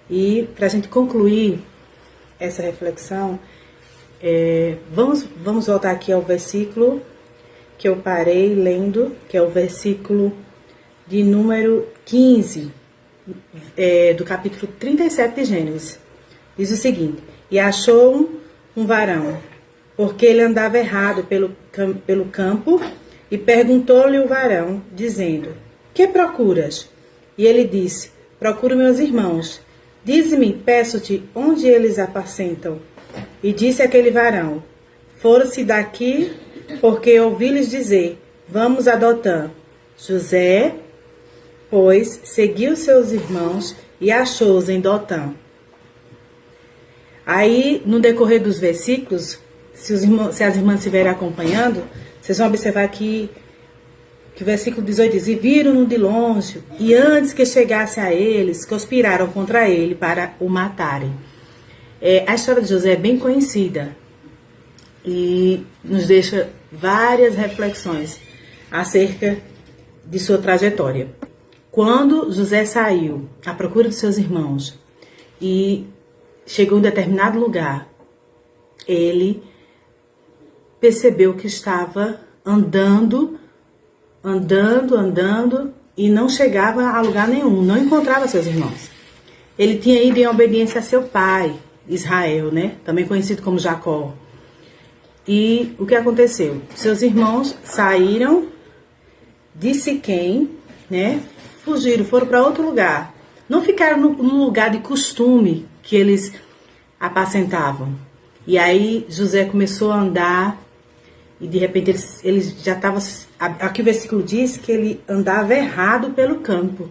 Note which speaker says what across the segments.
Speaker 1: E para a gente concluir essa reflexão, vamos voltar aqui ao versículo que eu parei lendo, que é o versículo de número 15, do capítulo 37 de Gênesis. Diz o seguinte: e achou um varão, porque ele andava errado pelo campo, e perguntou-lhe o varão, dizendo: que procuras? E ele disse: procuro meus irmãos. Dize-me, peço-te, onde eles apacentam? E disse aquele varão: foram-se daqui, porque ouvi-lhes dizer: vamos a Dotã. José, pois, seguiu seus irmãos e achou-os em Dotã. Aí, no decorrer dos versículos, se as irmãs estiverem acompanhando, vocês vão observar que o versículo 18 diz: e viram-no de longe, e antes que chegasse a eles, conspiraram contra ele para o matarem. A história de José é bem conhecida e nos deixa várias reflexões acerca de sua trajetória. Quando José saiu à procura de seus irmãos e chegou em um determinado lugar, ele percebeu que estava andando e não chegava a lugar nenhum, não encontrava seus irmãos. Ele tinha ido em obediência a seu pai, Israel, né? Também conhecido como Jacó. E o que aconteceu? Seus irmãos saíram de Siquém, né? Fugiram, foram para outro lugar. Não ficaram no lugar de costume que eles apacentavam. E aí José começou a andar e de repente ele já estava... Aqui o versículo diz que ele andava errado pelo campo.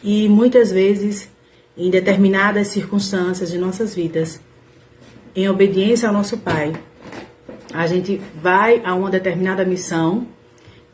Speaker 1: E muitas vezes, em determinadas circunstâncias de nossas vidas, em obediência ao nosso Pai, a gente vai a uma determinada missão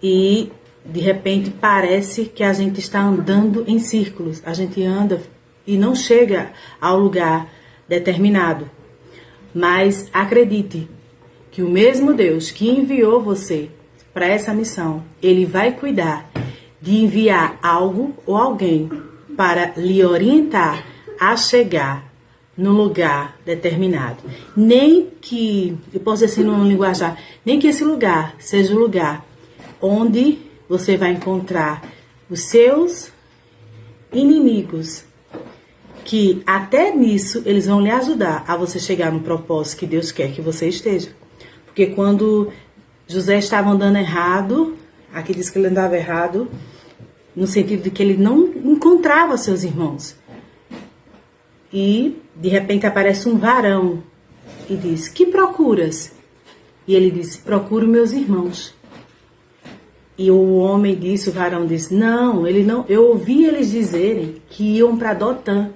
Speaker 1: e de repente parece que a gente está andando em círculos. A gente anda e não chega ao lugar determinado. Mas acredite que o mesmo Deus que enviou você para essa missão, Ele vai cuidar de enviar algo ou alguém para lhe orientar a chegar no lugar determinado. Nem que, eu posso dizer assim no linguajar, nem que esse lugar seja o lugar onde você vai encontrar os seus inimigos, que até nisso eles vão lhe ajudar a você chegar no propósito que Deus quer que você esteja. Porque quando José estava andando errado, aqui diz que ele andava errado, no sentido de que ele não encontrava seus irmãos. E, de repente, aparece um varão e diz: que procuras? E ele disse: procuro meus irmãos. E o homem disse, o varão disse: não, eu ouvi eles dizerem que iam para Dotã.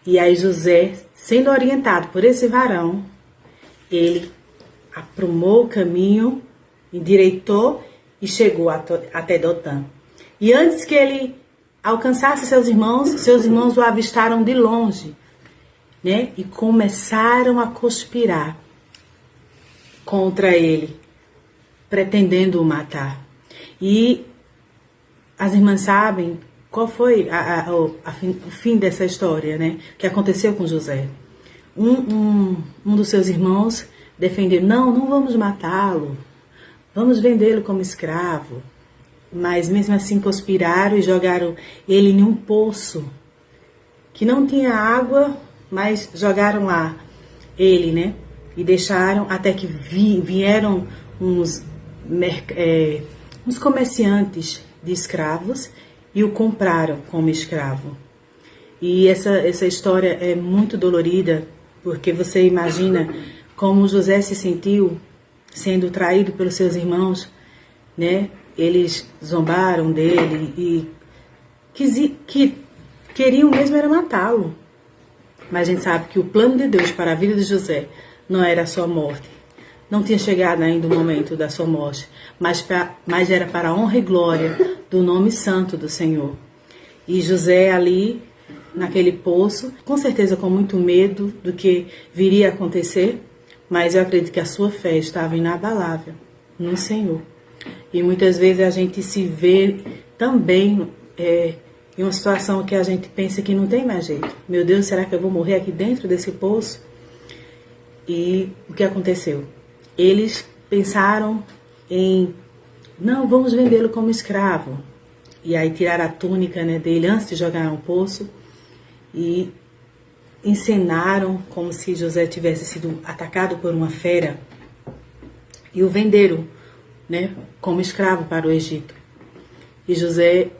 Speaker 1: E aí José, sendo orientado por esse varão, ele aprumou o caminho, endireitou e chegou até Dotã. E antes que ele alcançasse seus irmãos o avistaram de longe, né? E começaram a conspirar contra ele, pretendendo o matar. E as irmãs sabem qual foi o fim dessa história, né? O que aconteceu com José. Um dos seus irmãos defendeu: não vamos matá-lo, vamos vendê-lo como escravo. Mas mesmo assim conspiraram e jogaram ele em um poço que não tinha água, mas jogaram lá ele, né? E deixaram até que vieram uns comerciantes de escravos e o compraram como escravo. E essa história é muito dolorida, porque você imagina como José se sentiu sendo traído pelos seus irmãos, né? Eles zombaram dele e que queriam mesmo era matá-lo. Mas a gente sabe que o plano de Deus para a vida de José não era a sua morte. Não tinha chegado ainda o momento da sua morte, mas era para a honra e glória do nome santo do Senhor. E José ali, naquele poço, com certeza com muito medo do que viria a acontecer, mas eu acredito que a sua fé estava inabalável no Senhor. E muitas vezes a gente se vê também em uma situação que a gente pensa que não tem mais jeito. Meu Deus, será que eu vou morrer aqui dentro desse poço? E o que aconteceu? Eles pensaram em, não, vamos vendê-lo como escravo. E aí tiraram a túnica, né, dele antes de jogar no poço e encenaram como se José tivesse sido atacado por uma fera e o venderam, né, como escravo para o Egito. E José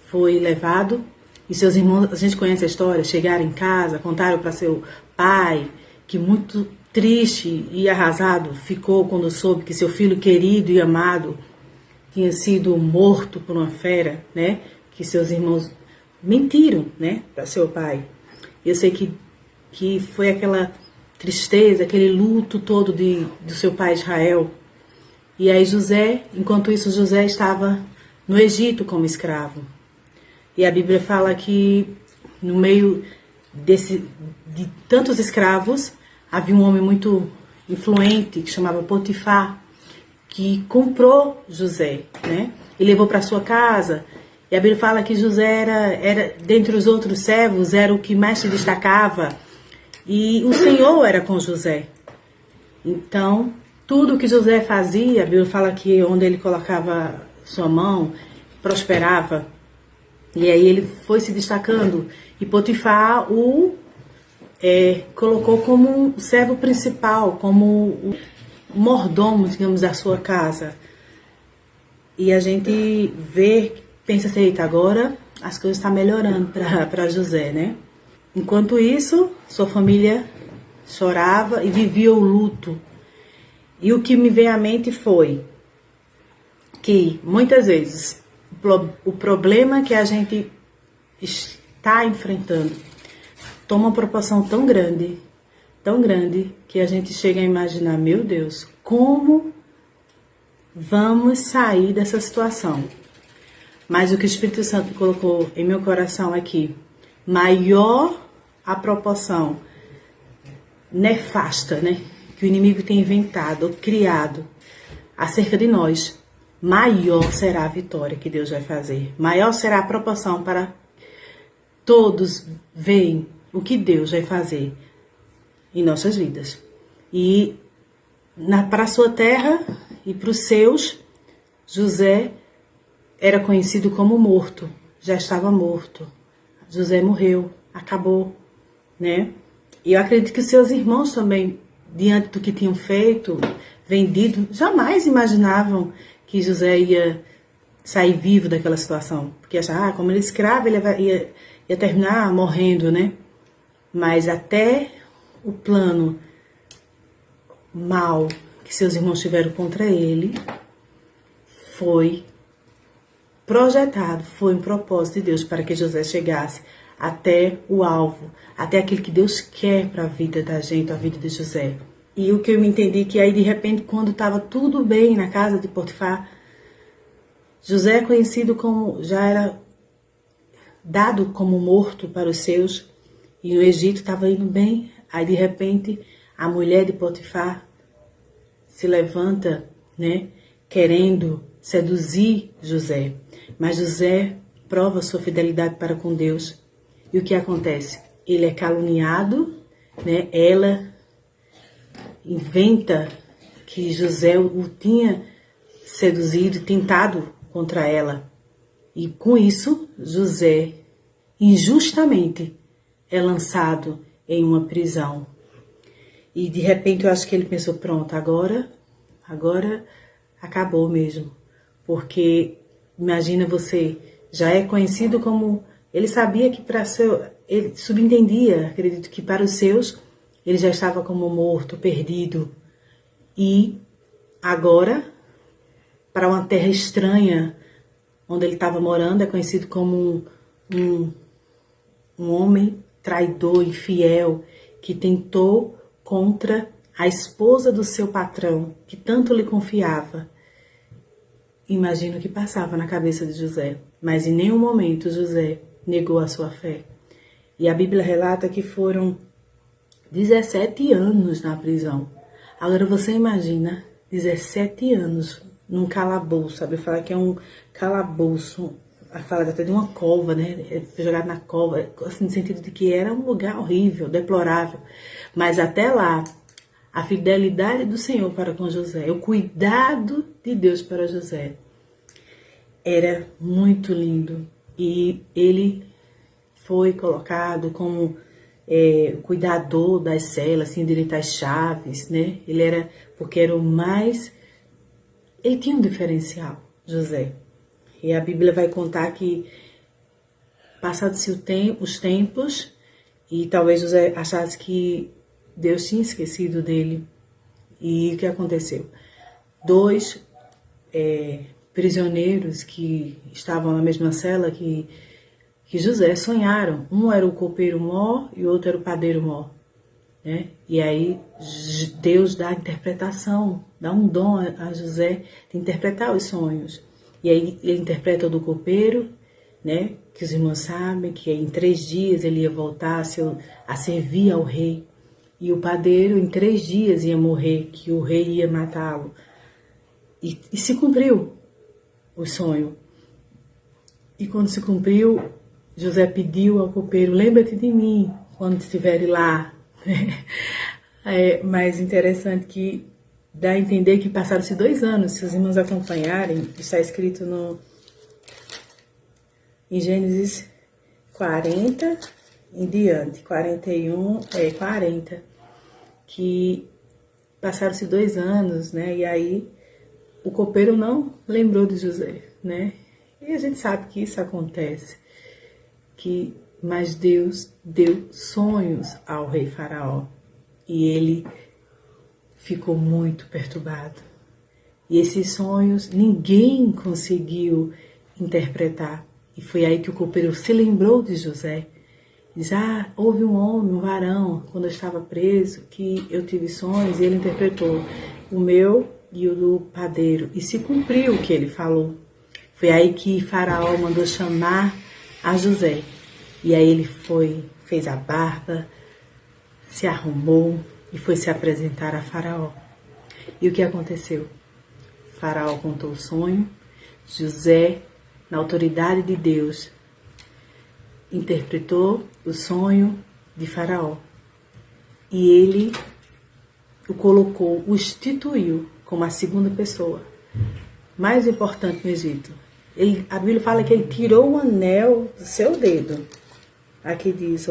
Speaker 1: foi levado e seus irmãos, a gente conhece a história, chegaram em casa, contaram para seu pai, que muito triste e arrasado ficou quando soube que seu filho querido e amado tinha sido morto por uma fera, né? Que seus irmãos mentiram, né, para seu pai. Eu sei que foi aquela tristeza, aquele luto todo do seu pai Israel. E aí José, enquanto isso, José estava no Egito como escravo. E a Bíblia fala que no meio de tantos escravos, havia um homem muito influente que chamava Potifar, que comprou José, né? E levou para sua casa. E a Bíblia fala que José era, dentre os outros servos, era o que mais se destacava. E o Senhor era com José. Então, tudo que José fazia, a Bíblia fala que onde ele colocava sua mão, prosperava. E aí ele foi se destacando. E Potifar o colocou como um servo principal, como o mordomo, digamos, da sua casa. E a gente vê, pensa assim, eita, agora as coisas estão melhorando para José, né? Enquanto isso, sua família chorava e vivia o luto. E o que me veio à mente foi que, muitas vezes, o problema que a gente está enfrentando toma uma proporção tão grande, que a gente chega a imaginar, meu Deus, como vamos sair dessa situação? Mas o que o Espírito Santo colocou em meu coração aqui, maior a proporção nefasta, né, que o inimigo tem inventado ou criado acerca de nós, maior será a vitória que Deus vai fazer. Maior será a proporção para todos verem o que Deus vai fazer em nossas vidas. E para a sua terra e para os seus, José era conhecido como morto, já estava morto. José morreu, acabou, né? E eu acredito que os seus irmãos também, diante do que tinham feito, vendido, jamais imaginavam que José ia sair vivo daquela situação. Porque achavam, como ele é escravo, ele ia terminar morrendo, né? Mas até o plano mal que seus irmãos tiveram contra ele foi projetado, foi um propósito de Deus para que José chegasse até o alvo, até aquilo que Deus quer para a vida da gente, a vida de José. E o que eu me entendi que aí de repente, quando estava tudo bem na casa de Potifar, José é conhecido como, já era dado como morto para os seus, e o Egito estava indo bem. Aí de repente a mulher de Potifar se levanta, né, querendo seduzir José. Mas José prova sua fidelidade para com Deus. E o que acontece? Ele é caluniado, né? Ela inventa que José o tinha seduzido e tentado contra ela. E com isso, José, injustamente, é lançado em uma prisão. E de repente eu acho que ele pensou, pronto, agora acabou mesmo. Porque imagina você, já é conhecido como, ele sabia que para ser, ele subentendia, acredito que para os seus, ele já estava como morto, perdido. E agora, para uma terra estranha, onde ele estava morando, é conhecido como um homem traidor, infiel, que tentou contra a esposa do seu patrão, que tanto lhe confiava. Imagino o que passava na cabeça de José. Mas em nenhum momento José negou a sua fé. E a Bíblia relata que foram 17 anos na prisão. Agora você imagina 17 anos num calabouço, sabe? Falar que é um calabouço, fala até de uma cova, né? Ele foi jogado na cova, assim, no sentido de que era um lugar horrível, deplorável. Mas até lá, a fidelidade do Senhor para com José, o cuidado de Deus para José, era muito lindo. E ele foi colocado como cuidador das celas, assim, direito às chaves, né? Ele era, porque era o mais... Ele tinha um diferencial, José. E a Bíblia vai contar que, passados os tempos, e talvez José achasse que Deus tinha esquecido dele. E o que aconteceu? 2 prisioneiros que estavam na mesma cela que José sonharam. Um era o copeiro-mor e o outro era o padeiro-mor. Né? E aí Deus dá a interpretação, dá um dom a José de interpretar os sonhos. E aí ele interpreta o do copeiro, né? Que os irmãos sabem que em 3 dias ele ia voltar a servir ao rei. E o padeiro em 3 dias ia morrer, que o rei ia matá-lo. E se cumpriu o sonho. E quando se cumpriu, José pediu ao copeiro: lembra-te de mim quando estiver lá. Mas interessante que dá a entender que passaram-se 2 anos. Se os irmãos acompanharem, está escrito em Gênesis 40 em diante, 41, 40, que passaram-se 2 anos, né? E aí o copeiro não lembrou de José, né? E a gente sabe que isso acontece, mas Deus deu sonhos ao rei Faraó e ele ficou muito perturbado. E esses sonhos ninguém conseguiu interpretar. E foi aí que o copeiro se lembrou de José. Diz: houve um homem, um varão, quando eu estava preso, que eu tive sonhos, e ele interpretou o meu e o do padeiro. E se cumpriu o que ele falou. Foi aí que Faraó mandou chamar a José. E aí ele fez a barba, se arrumou e foi se apresentar a Faraó. E o que aconteceu? Faraó contou o sonho. José, na autoridade de Deus, interpretou o sonho de Faraó. E ele o instituiu como a 2ª pessoa mais importante no Egito. A Bíblia fala que ele tirou o anel do seu dedo. Aqui diz,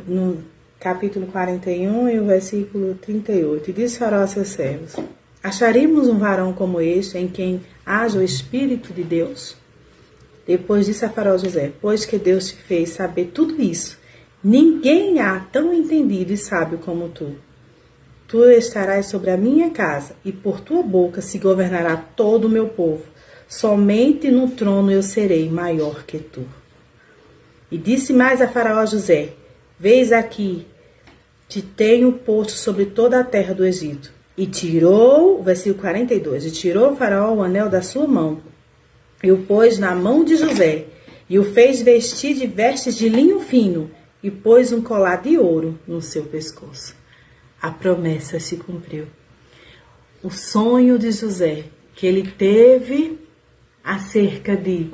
Speaker 1: no capítulo 41 e o versículo 38. E diz Faraó a seus servos: acharemos um varão como este, em quem haja o Espírito de Deus? Depois disse a Faraó José: pois que Deus te fez saber tudo isso, ninguém há tão entendido e sábio como tu. Tu estarás sobre a minha casa, e por tua boca se governará todo o meu povo. Somente no trono eu serei maior que tu. E disse mais a Faraó José: vês aqui, te tenho posto sobre toda a terra do Egito. E tirou, versículo 42, e tirou o Faraó o anel da sua mão, e o pôs na mão de José, e o fez vestir de vestes de linho fino, e pôs um colar de ouro no seu pescoço. A promessa se cumpriu. O sonho de José, que ele teve acerca de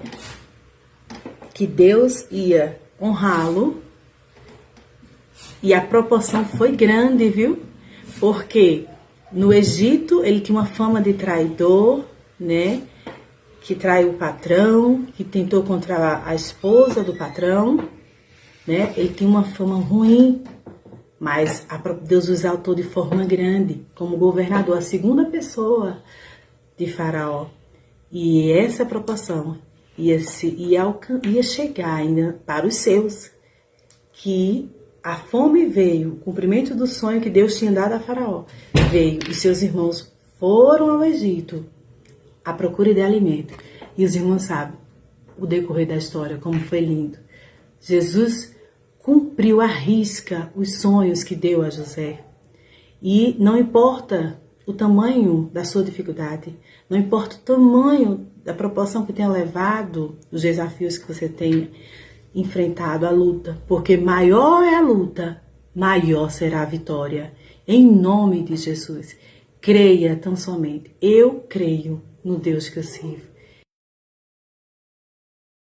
Speaker 1: que Deus ia honrá-lo, e a proporção foi grande, viu? Porque no Egito ele tinha uma fama de traidor, né? Que traiu o patrão, que tentou contra a esposa do patrão, né? Ele tinha uma fama ruim, mas Deus o exaltou de forma grande como governador, a 2ª pessoa de Faraó. E essa proporção ia chegar ainda para os seus, que a fome veio, o cumprimento do sonho que Deus tinha dado a Faraó veio, e seus irmãos foram ao Egito à procura de alimento. E os irmãos sabem o decorrer da história, como foi lindo. Jesus cumpriu à risca os sonhos que deu a José. E não importa o tamanho da sua dificuldade, não importa o tamanho da proporção que tenha levado, os desafios que você tenha enfrentado, a luta, porque maior é a luta, maior será a vitória. Em nome de Jesus, creia tão somente. Eu creio no Deus que eu sirvo.